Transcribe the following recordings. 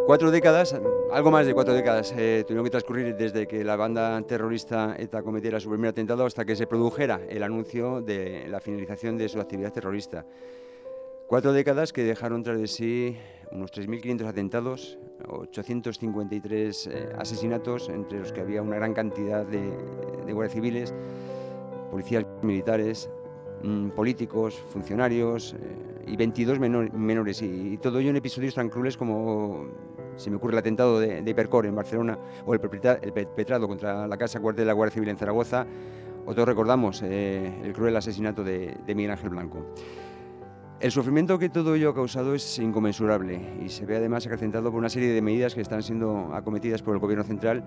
4 décadas, algo más de 4 décadas, tuvieron que transcurrir desde que la banda terrorista ETA cometiera su primer atentado hasta que se produjera el anuncio de la finalización de su actividad terrorista. 4 décadas que dejaron tras de sí unos 3.500 atentados, 853 asesinatos, entre los que había una gran cantidad de guardias civiles, policías militares, políticos, funcionarios y 22 menores. Y todo ello en episodios tan crueles como se me ocurre el atentado de Hipercor en Barcelona o el perpetrado contra la Casa Cuartel de la Guardia Civil en Zaragoza, o todos recordamos el cruel asesinato de Miguel Ángel Blanco. El sufrimiento que todo ello ha causado es inconmensurable y se ve además acrecentado por una serie de medidas que están siendo acometidas por el Gobierno central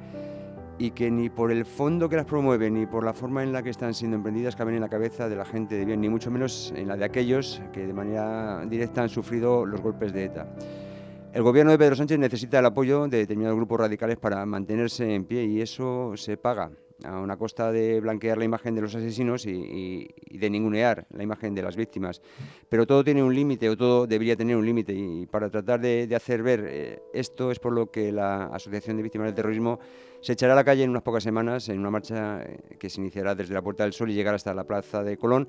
y que ni por el fondo que las promueve ni por la forma en la que están siendo emprendidas caben en la cabeza de la gente de bien, ni mucho menos en la de aquellos que de manera directa han sufrido los golpes de ETA. El gobierno de Pedro Sánchez necesita el apoyo de determinados grupos radicales para mantenerse en pie y eso se paga a una costa de blanquear la imagen de los asesinos y de ningunear la imagen de las víctimas. Pero todo tiene un límite, o todo debería tener un límite, y para tratar de hacer ver esto es por lo que la Asociación de Víctimas del Terrorismo se echará a la calle en unas pocas semanas en una marcha que se iniciará desde la Puerta del Sol y llegará hasta la Plaza de Colón,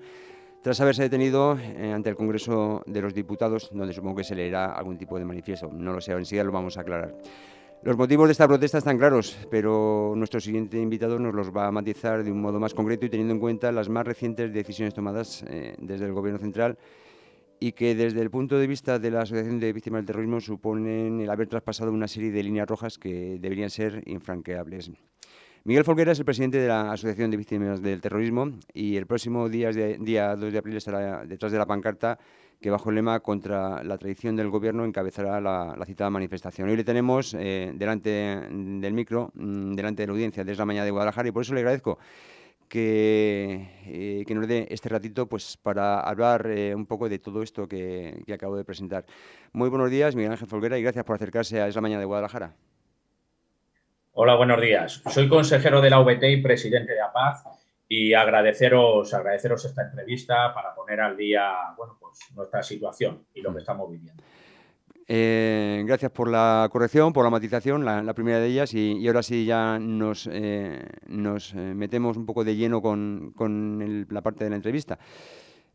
tras haberse detenido ante el Congreso de los Diputados, donde supongo que se leerá algún tipo de manifiesto. No lo sé, enseguida lo vamos a aclarar. Los motivos de esta protesta están claros, pero nuestro siguiente invitado nos los va a matizar de un modo más concreto y teniendo en cuenta las más recientes decisiones tomadas desde el Gobierno central y que desde el punto de vista de la Asociación de Víctimas del Terrorismo suponen el haber traspasado una serie de líneas rojas que deberían ser infranqueables. Miguel Folguera es el presidente de la Asociación de Víctimas del Terrorismo y el próximo día 2 de abril estará detrás de la pancarta que bajo el lema contra la traición del gobierno encabezará la citada manifestación. Hoy le tenemos delante del micro, delante de la audiencia desde la mañana de Guadalajara, y por eso le agradezco que nos dé este ratito pues, para hablar un poco de todo esto que acabo de presentar. Muy buenos días, Miguel Ángel Folguera, y gracias por acercarse a Es la Mañana de Guadalajara. Hola, buenos días. Soy consejero de la VT y presidente de APAZ, y agradeceros esta entrevista para poner al día, bueno, pues nuestra situación y lo que estamos viviendo. Gracias por la corrección, por la matización, la primera de ellas, y ahora sí ya nos metemos un poco de lleno con la parte de la entrevista.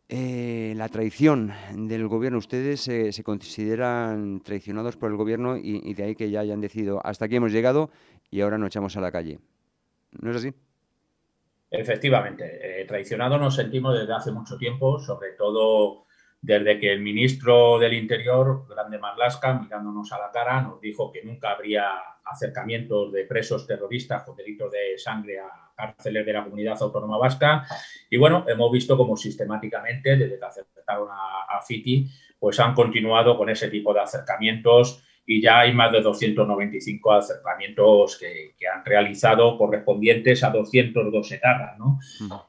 La traición del gobierno, ustedes se consideran traicionados por el gobierno y de ahí que ya hayan decidido hasta aquí hemos llegado y ahora nos echamos a la calle. ¿No es así? Efectivamente, traicionados nos sentimos desde hace mucho tiempo, sobre todo desde que el ministro del Interior, Grande Marlaska, mirándonos a la cara, nos dijo que nunca habría acercamientos de presos terroristas con delitos de sangre a cárceles de la Comunidad Autónoma Vasca. Y bueno, hemos visto como sistemáticamente, desde que acercaron a Fiti, pues han continuado con ese tipo de acercamientos, y ya hay más de 295 acercamientos que han realizado correspondientes a 202 etarras, ¿no?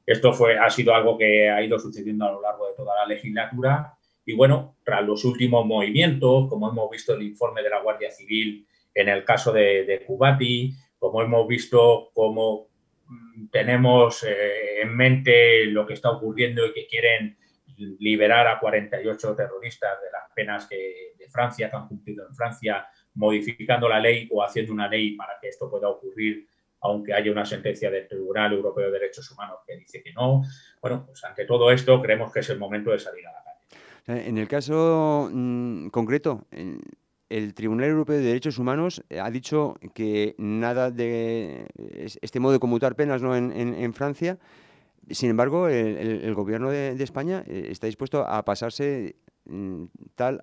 Esto ha sido algo que ha ido sucediendo a lo largo de toda la legislatura y, bueno, tras los últimos movimientos, como hemos visto el informe de la Guardia Civil en el caso de Cubati, como hemos visto cómo tenemos en mente lo que está ocurriendo y que quieren liberar a 48 terroristas de las penas de Francia, que han cumplido en Francia, modificando la ley o haciendo una ley para que esto pueda ocurrir, aunque haya una sentencia del Tribunal Europeo de Derechos Humanos que dice que no. Bueno, pues ante todo esto creemos que es el momento de salir a la calle. En el caso concreto, el Tribunal Europeo de Derechos Humanos ha dicho que nada de este modo de conmutar penas, ¿no?, en Francia. Sin embargo, el gobierno de España está dispuesto a pasarse tal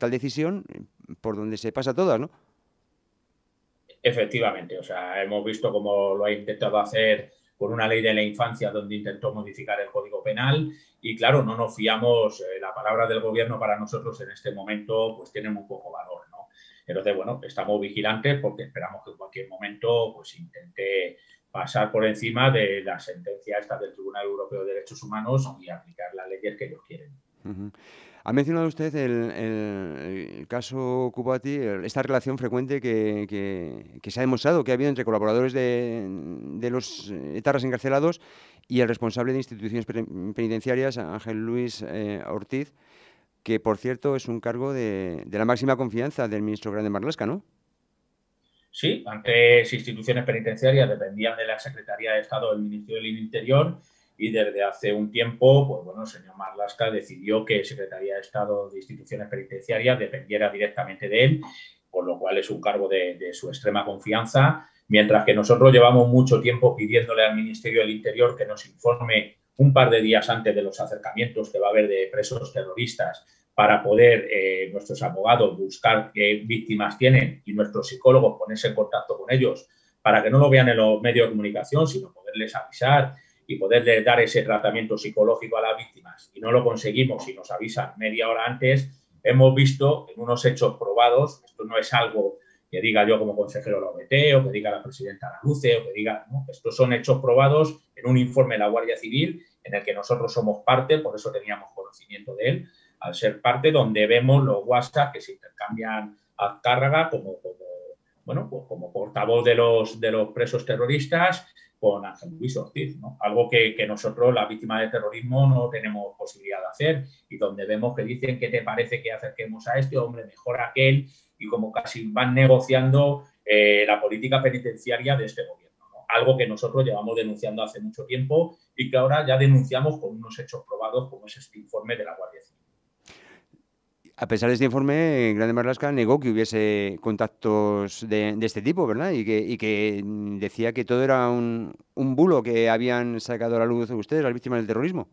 decisión por donde se pasa todas, ¿no? Efectivamente, o sea, hemos visto cómo lo ha intentado hacer con una ley de la infancia donde intentó modificar el Código Penal y, claro, no nos fiamos, la palabra del gobierno para nosotros en este momento pues tiene muy poco valor, ¿no? Entonces, bueno, estamos vigilantes porque esperamos que en cualquier momento pues intente pasar por encima de la sentencia esta del Tribunal Europeo de Derechos Humanos y aplicar las leyes que ellos quieren. Ha mencionado usted el caso Kubati, esta relación frecuente que se ha demostrado que ha habido entre colaboradores de los etarras encarcelados y el responsable de instituciones penitenciarias, Ángel Luis Ortiz, que, por cierto, es un cargo de la máxima confianza del ministro Grande Marlaska, ¿no? Sí, antes instituciones penitenciarias dependían de la Secretaría de Estado del Ministerio del Interior y desde hace un tiempo, pues bueno, el señor Marlaska decidió que Secretaría de Estado de Instituciones Penitenciarias dependiera directamente de él, por lo cual es un cargo de su extrema confianza, mientras que nosotros llevamos mucho tiempo pidiéndole al Ministerio del Interior que nos informe un par de días antes de los acercamientos que va a haber de presos terroristas para poder nuestros abogados buscar qué víctimas tienen y nuestros psicólogos ponerse en contacto con ellos para que no lo vean en los medios de comunicación, sino poderles avisar y poderles dar ese tratamiento psicológico a las víctimas. Y no lo conseguimos y nos avisan media hora antes. Hemos visto en unos hechos probados, esto no es algo que diga yo como consejero de la OBT o que diga la presidenta Laluce o que diga, no, estos son hechos probados en un informe de la Guardia Civil en el que nosotros somos parte, por eso teníamos conocimiento de él, al ser parte, donde vemos los WhatsApp que se intercambian a Azcárraga como portavoz de los presos terroristas con Ángel Luis Ortiz, ¿no? Algo que nosotros, las víctimas de terrorismo, no tenemos posibilidad de hacer y donde vemos que dicen ¿qué te parece que acerquemos a este hombre, mejor a aquel? Y como casi van negociando la política penitenciaria de este gobierno, ¿no? Algo que nosotros llevamos denunciando hace mucho tiempo y que ahora ya denunciamos con unos hechos probados como es este informe de la Guardia Civil. A pesar de este informe, Grande Marlaska negó que hubiese contactos de este tipo, ¿verdad? Y que decía que todo era un bulo que habían sacado a la luz ustedes, las víctimas del terrorismo.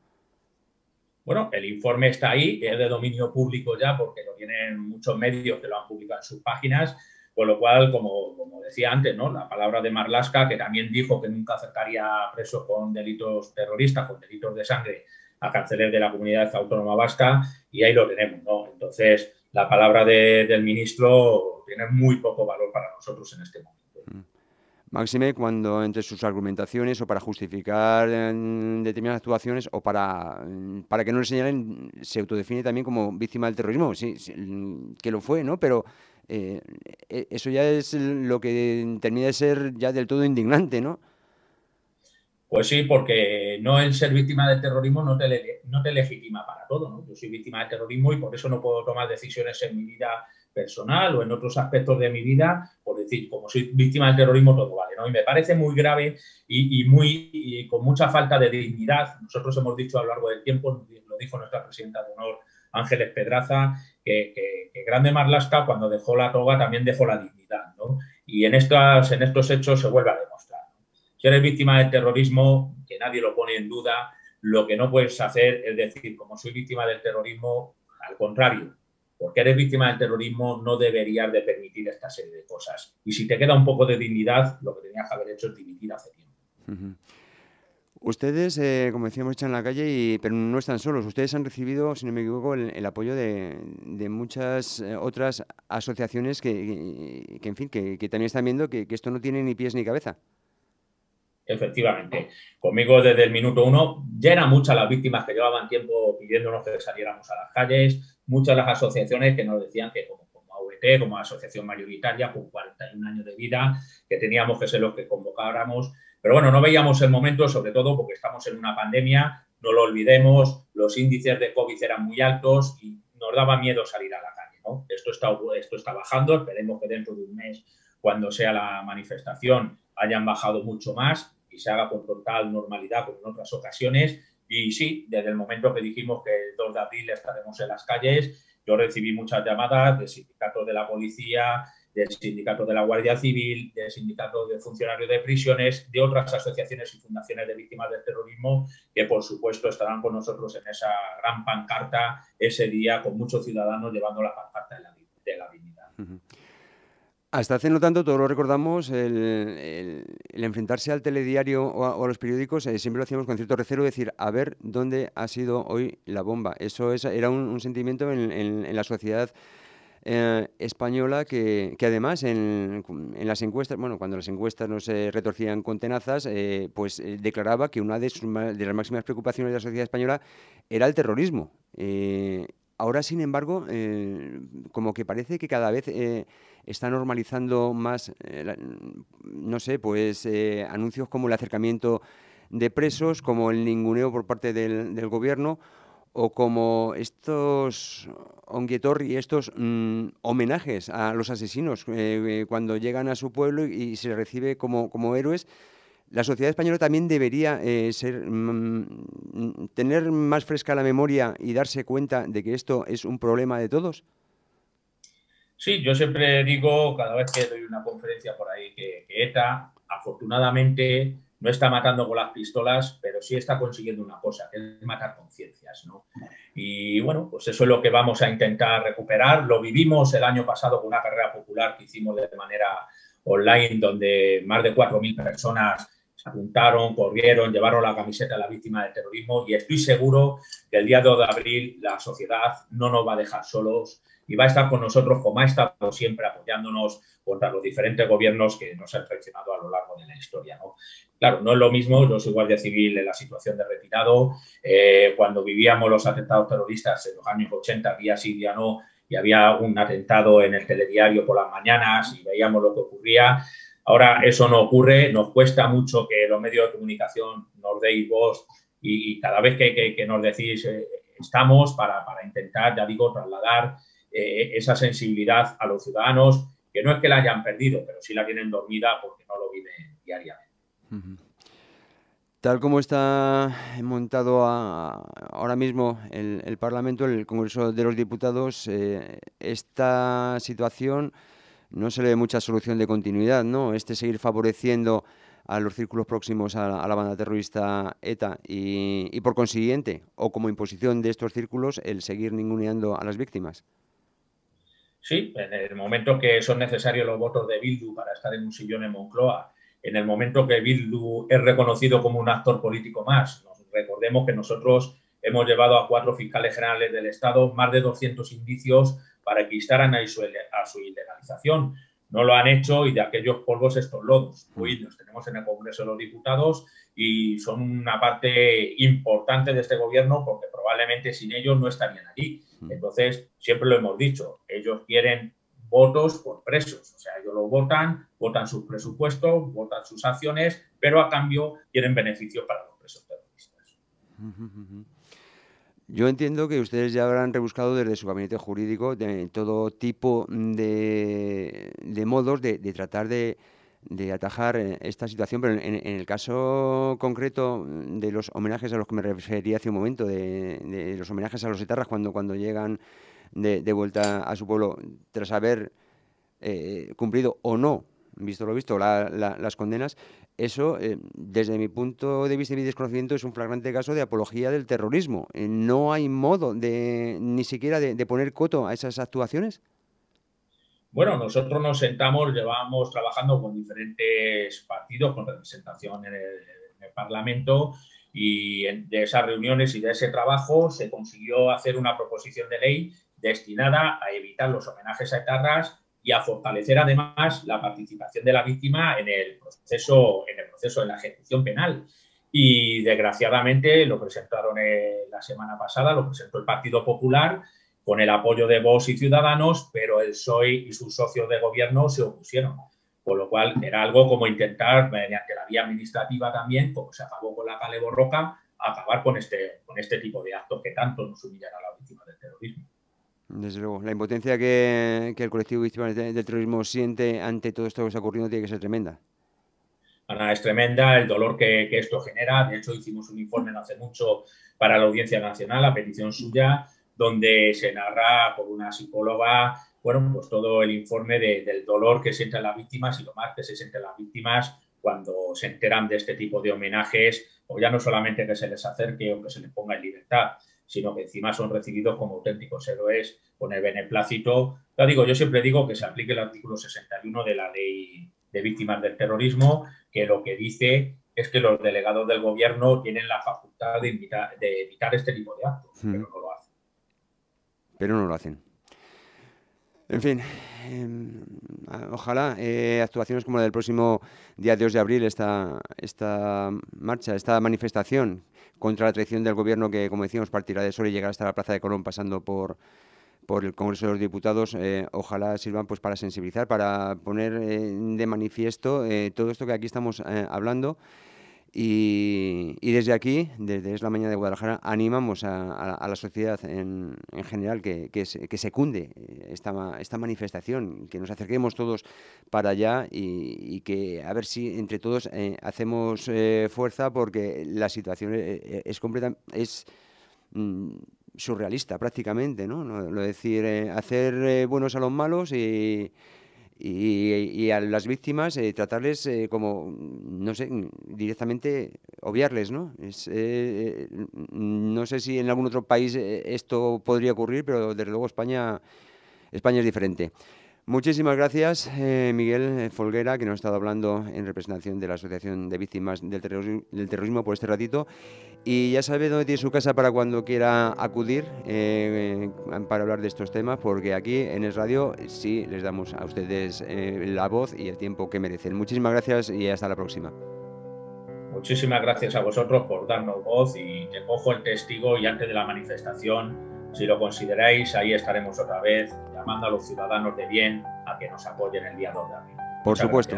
Bueno, el informe está ahí, es de dominio público ya, porque lo tienen muchos medios que lo han publicado en sus páginas, con lo cual, como decía antes, ¿no? La palabra de Marlaska, que también dijo que nunca acercaría a presos con delitos terroristas, con delitos de sangre, a cárceles de la Comunidad Autónoma Vasca, y ahí lo tenemos, ¿no? Entonces, la palabra del ministro tiene muy poco valor para nosotros en este momento. Máxime cuando entre sus argumentaciones o para justificar determinadas actuaciones o para que no le señalen, se autodefine también como víctima del terrorismo, sí, que lo fue, ¿no? Pero eso ya es lo que termina de ser ya del todo indignante, ¿no? Pues sí, porque no el ser víctima del terrorismo no te legitima para todo, ¿no? Yo soy víctima del terrorismo y por eso no puedo tomar decisiones en mi vida personal o en otros aspectos de mi vida, por decir, como soy víctima del terrorismo, todo vale, ¿no? Y me parece muy grave y con mucha falta de dignidad. Nosotros hemos dicho a lo largo del tiempo, lo dijo nuestra presidenta de honor, Ángeles Pedraza, que Grande Marlaska, cuando dejó la toga, también dejó la dignidad, ¿no? Y en estos hechos se vuelve a demostrar. Si eres víctima del terrorismo, que nadie lo pone en duda, lo que no puedes hacer es decir, como soy víctima del terrorismo, al contrario, porque eres víctima del terrorismo no deberías de permitir esta serie de cosas. Y si te queda un poco de dignidad, lo que tenías que haber hecho es dimitir hace tiempo. Ustedes, como decíamos, están en la calle, pero no están solos. Ustedes han recibido, si no me equivoco, el apoyo de muchas otras asociaciones que en fin, que también están viendo que esto no tiene ni pies ni cabeza. Efectivamente. Conmigo desde el minuto uno ya eran muchas las víctimas que llevaban tiempo pidiéndonos que saliéramos a las calles, muchas las asociaciones que nos decían que como AVT, como asociación mayoritaria, con 41 años de vida, que teníamos que ser los que convocáramos. Pero bueno, no veíamos el momento, sobre todo porque estamos en una pandemia, no lo olvidemos, los índices de COVID eran muy altos y nos daba miedo salir a la calle, ¿no? Esto está bajando, esperemos que dentro de un mes, cuando sea la manifestación, hayan bajado mucho más y se haga con total normalidad como en otras ocasiones. Y sí, desde el momento que dijimos que el 2 de abril estaremos en las calles, yo recibí muchas llamadas de sindicatos de la policía, del sindicato de la Guardia Civil, del sindicato de funcionarios de prisiones, de otras asociaciones y fundaciones de víctimas del terrorismo, que por supuesto estarán con nosotros en esa gran pancarta ese día, con muchos ciudadanos llevando la pancarta de la dignidad. Hasta hace no tanto, todos lo recordamos, el enfrentarse al telediario o a los periódicos, siempre lo hacíamos con cierto recelo, decir, a ver dónde ha sido hoy la bomba. Eso era un sentimiento en la sociedad española que además en las encuestas, bueno, cuando las encuestas no se retorcían con tenazas, pues declaraba que una de las máximas preocupaciones de la sociedad española era el terrorismo. Ahora, sin embargo, como que parece que cada vez está normalizando más, no sé, pues anuncios como el acercamiento de presos, como el ninguneo por parte del gobierno, o como estos onguietorri, estos homenajes a los asesinos cuando llegan a su pueblo y se les recibe como héroes. La sociedad española también debería tener más fresca la memoria y darse cuenta de que esto es un problema de todos. Sí, yo siempre digo, cada vez que doy una conferencia por ahí, que ETA, afortunadamente, no está matando con las pistolas, pero sí está consiguiendo una cosa, que es matar conciencias, ¿no? Y bueno, pues eso es lo que vamos a intentar recuperar. Lo vivimos el año pasado con una carrera popular que hicimos de manera online, donde más de 4.000 personas se apuntaron, corrieron, llevaron la camiseta a la víctima del terrorismo, y estoy seguro que el día 2 de abril la sociedad no nos va a dejar solos y va a estar con nosotros como ha estado siempre, apoyándonos contra los diferentes gobiernos que nos han traicionado a lo largo de la historia, ¿no? Claro, no es lo mismo, yo soy guardia civil en la situación de retirado, cuando vivíamos los atentados terroristas en los años 80, día sí, día no, y había un atentado en el telediario por las mañanas y veíamos lo que ocurría. Ahora eso no ocurre, nos cuesta mucho que los medios de comunicación nos deis voz y cada vez que nos decís estamos para intentar, ya digo, trasladar esa sensibilidad a los ciudadanos, que no es que la hayan perdido, pero sí la tienen dormida porque no lo viven diariamente. Tal como está montado ahora mismo el Parlamento, el Congreso de los Diputados, esta situación no se le ve mucha solución de continuidad, ¿no? Seguir favoreciendo a los círculos próximos a la banda terrorista ETA y por consiguiente, o como imposición de estos círculos, el seguir ninguneando a las víctimas. Sí, en el momento que son necesarios los votos de Bildu para estar en un sillón en Moncloa, en el momento que Bildu es reconocido como un actor político más, recordemos que nosotros hemos llevado a 4 fiscales generales del Estado más de 200 indicios para que instaran a su ilegalización. No lo han hecho y de aquellos polvos estos lodos. Hoy los tenemos en el Congreso de los Diputados y son una parte importante de este gobierno porque probablemente sin ellos no estarían allí. Entonces, siempre lo hemos dicho, ellos quieren votos por presos, o sea, ellos lo votan, votan sus presupuestos, votan sus acciones, pero a cambio quieren beneficios para los presos terroristas. Yo entiendo que ustedes ya habrán rebuscado desde su gabinete jurídico de todo tipo de modos de tratar de atajar esta situación, pero en el caso concreto de los homenajes a los que me refería hace un momento, de los homenajes a los etarras cuando llegan de vuelta a su pueblo tras haber cumplido o no, visto lo visto, las condenas, eso, desde mi punto de vista y mi desconocimiento, es un flagrante caso de apología del terrorismo. No hay modo ni siquiera de poner coto a esas actuaciones. Bueno, nosotros nos sentamos, llevamos trabajando con diferentes partidos, con representación en el Parlamento, y de esas reuniones y de ese trabajo se consiguió hacer una proposición de ley destinada a evitar los homenajes a etarras y a fortalecer además la participación de la víctima en el proceso de la ejecución penal. Y desgraciadamente lo presentaron la semana pasada, lo presentó el Partido Popular con el apoyo de Vox y Ciudadanos, pero el PSOE y sus socios de gobierno se opusieron. Con lo cual era algo como intentar, mediante la vía administrativa también, como se acabó con la Kale Borroka, acabar con este tipo de actos que tanto nos humillan a las víctimas del terrorismo. Desde luego, la impotencia que el colectivo víctima del terrorismo siente ante todo esto que está ocurriendo tiene que ser tremenda. Ana, es tremenda el dolor que esto genera. De hecho, hicimos un informe no hace mucho para la Audiencia Nacional, a petición suya, donde se narra por una psicóloga, bueno, pues todo el informe del dolor que sienten las víctimas y lo más que se sienten las víctimas cuando se enteran de este tipo de homenajes, o ya no solamente que se les acerque o que se les ponga en libertad, sino que encima son recibidos como auténticos héroes con el beneplácito. Ya digo, yo siempre digo que se aplique el artículo 61 de la Ley de Víctimas del Terrorismo, que lo que dice es que los delegados del gobierno tienen la facultad de evitar este tipo de actos, pero no lo hacen. Pero no lo hacen. En fin, ojalá actuaciones como la del próximo día 2 de abril, esta marcha, esta manifestación contra la traición del gobierno que, como decíamos, partirá de Soria y llegará hasta la Plaza de Colón pasando por el Congreso de los Diputados, ojalá sirvan pues para sensibilizar, para poner de manifiesto todo esto que aquí estamos hablando. Y desde aquí, desde Es la Mañana de Guadalajara, animamos a la sociedad en general que secunde esta manifestación, que nos acerquemos todos para allá y que a ver si entre todos hacemos fuerza, porque la situación es mm, surrealista prácticamente, ¿no? Lo decir, hacer buenos a los malos y a las víctimas tratarles como, no sé, directamente obviarles, ¿no? No sé si en algún otro país esto podría ocurrir, pero desde luego España es diferente. Muchísimas gracias, Miguel Folguera, que nos ha estado hablando en representación de la Asociación de Víctimas del Terrorismo por este ratito. Y ya sabe dónde tiene su casa para cuando quiera acudir para hablar de estos temas, porque aquí en Es Radio sí les damos a ustedes la voz y el tiempo que merecen. Muchísimas gracias y hasta la próxima. Muchísimas gracias a vosotros por darnos voz, y te cojo el testigo, y antes de la manifestación, si lo consideráis, ahí estaremos otra vez llamando a los ciudadanos de bien a que nos apoyen el día 2 de abril. Por supuesto,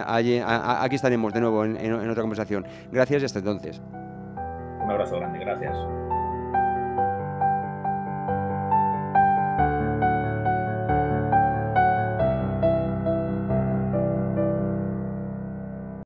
aquí estaremos de nuevo en otra conversación. Gracias y hasta entonces. Un abrazo grande, gracias.